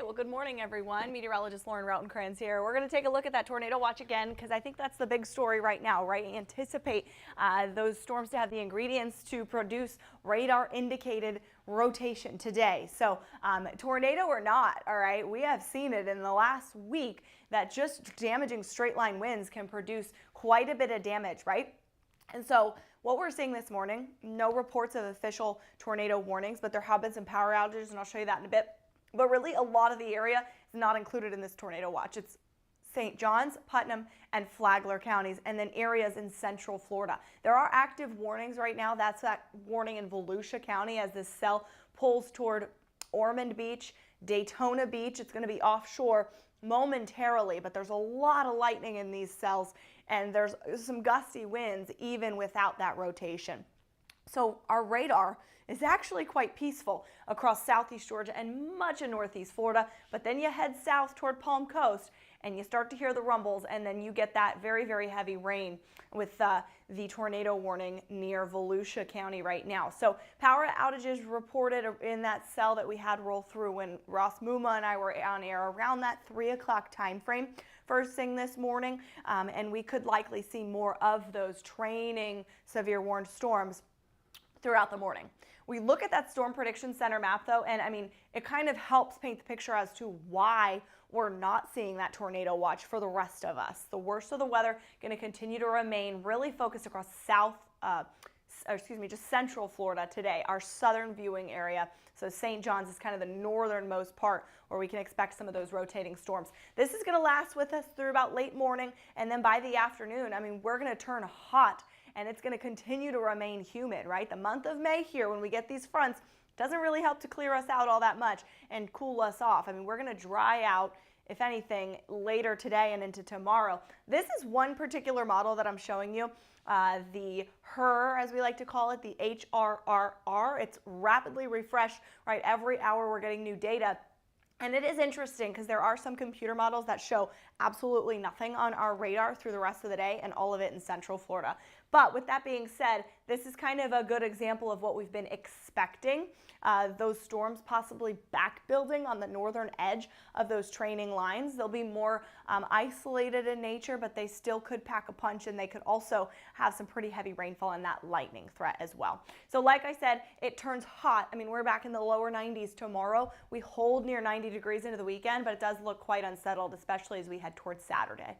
Well, good morning, everyone. Meteorologist Lauren Rautenkranz here. We're going to take a look at that tornado watch again because I think that's the big story right now, right? Anticipate those storms to have the ingredients to produce radar-indicated rotation today. So tornado or not, all right, we have seen it in the last week that just damaging straight-line winds can produce quite a bit of damage, right? And so what we're seeing this morning, no reports of official tornado warnings, but there have been some power outages, and I'll show you that in a bit. But really, a lot of the area is not included in this tornado watch. It's St. Johns, Putnam, and Flagler counties, and then areas in central Florida. There are active warnings right now. That's that warning in Volusia County as this cell pulls toward Ormond Beach, Daytona Beach. It's going to be offshore momentarily, but there's a lot of lightning in these cells, and there's some gusty winds even without that rotation. So our radar is actually quite peaceful across southeast Georgia and much of northeast Florida, but then you head south toward Palm Coast and you start to hear the rumbles, and then you get that very, very heavy rain with the tornado warning near Volusia County right now. So power outages reported in that cell that we had roll through when Ross Muma and I were on air around that 3 o'clock time frame first thing this morning, and we could likely see more of those training severe warned storms throughout the morning. We look at that Storm Prediction Center map though, and I mean, it kind of helps paint the picture as to why we're not seeing that tornado watch for the rest of us. The worst of the weather going to continue to remain really focused across just central Florida today, our southern viewing area. So St. John's is kind of the northernmost part where we can expect some of those rotating storms. This is going to last with us through about late morning, and then by the afternoon, I mean, we're going to turn hot and it's going to continue to remain humid, right? The month of May here, when we get these fronts, doesn't really help to clear us out all that much and cool us off. I mean, we're going to dry out, if anything, later today and into tomorrow. This is one particular model that I'm showing you, the HRR, as we like to call it, the HRRR. It's rapidly refreshed, right? Every hour we're getting new data. And it is interesting because there are some computer models that show absolutely nothing on our radar through the rest of the day, and all of it in central Florida. But with that being said, this is kind of a good example of what we've been expecting. Those storms possibly back building on the northern edge of those training lines. They'll be more isolated in nature, but they still could pack a punch, and they could also have some pretty heavy rainfall and that lightning threat as well. So like I said, it turns hot. I mean, we're back in the lower 90s tomorrow. We hold near 90 degrees into the weekend, but it does look quite unsettled, especially as we head towards Saturday.